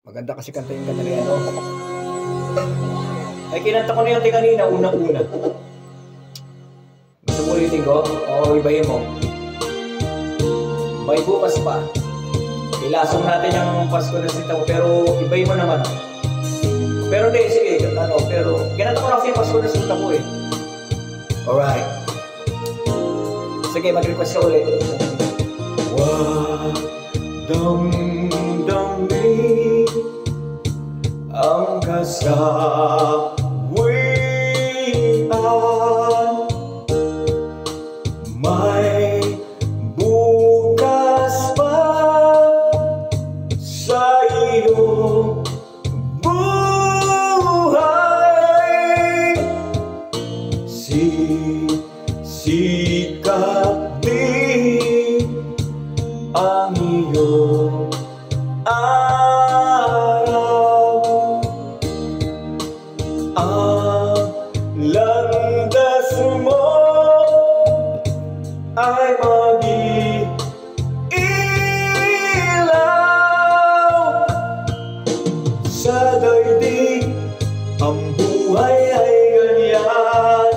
Maganda kasi kanta yung kanta na yan, no? Ay, kinanta ko na yung kanina, unang-una. Gusto mo ulitin ko? O ibahin mo? May bukas pa. Ilasong natin yung Pasko na sita mo, pero ibahin mo naman. Pero hindi, sige, pero kinanta ko na kasi yung Pasko na sita mo eh. Alright. Sige, mag-request ka ulit. Damdamin ang kasawian, may bukas pa sa iyong buhay. Sikat din ang iyong araw, ang landas mo ay mag-iilaw sa daigdig. Ang buhay ay ganyan,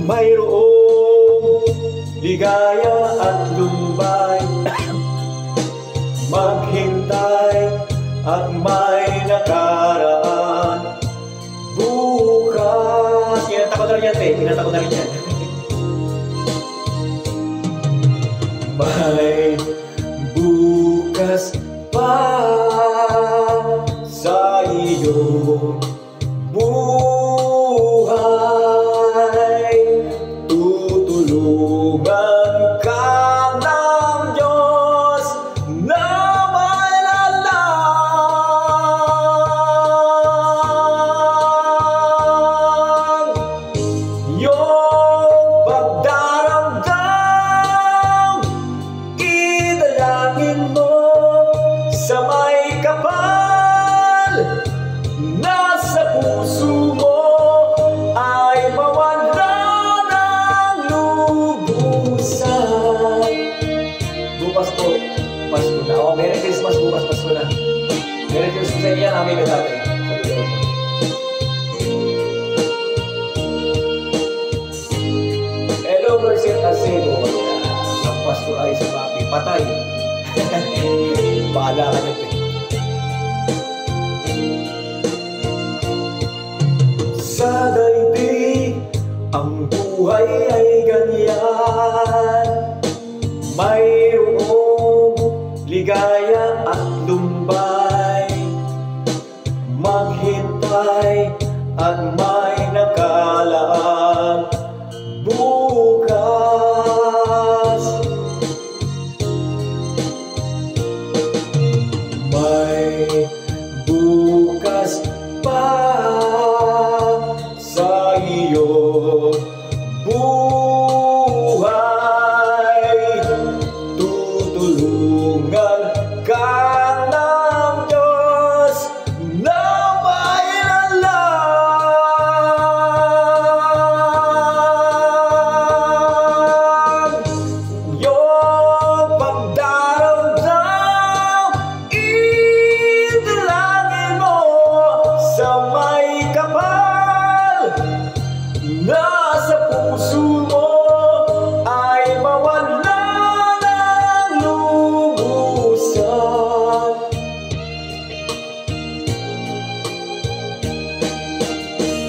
mayroong ligaya at lumbay. Maghintay at may nakaraan bukas. Kinanta ko na rin yan, te. Kinanta ko na rin yan. May bukas pa sa iyong buhay. Tutulungan ka ng Diyos na may lalang. Yung pagdaramdam, idalangin mo sa may kapal. Nasa puso mo ay mawala ng lubusan. Bukas po, Pasko na. O, Merry Christmas bukas, Pasko na. Merry Christmas sa inyo, namin ka dati. Hello, Mercy at Asego. Ang Pasko ay sa papi. Patay. Bahala ka nyo, pe. Sa daigdig, ang buhay ay ganyan, mayroong ligaya at lumbay. Maghintay at may nakalaang bukas. May bukas pa sa iyong buhay. Tutulungan ka ng Diyos na may lalang. Yung pagdaramdam, idalangin mo sa may kapal. Nasa puso mo ay mawala ng lubusan.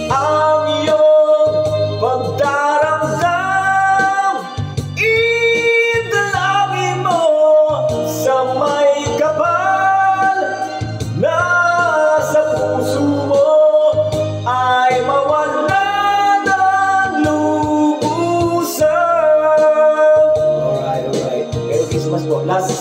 Ang iyong pagdaramdam, idalangin mo sa may kapal. Nasa puso mo ay mawala ng lubusan. Alright. Merry Christmas po. Last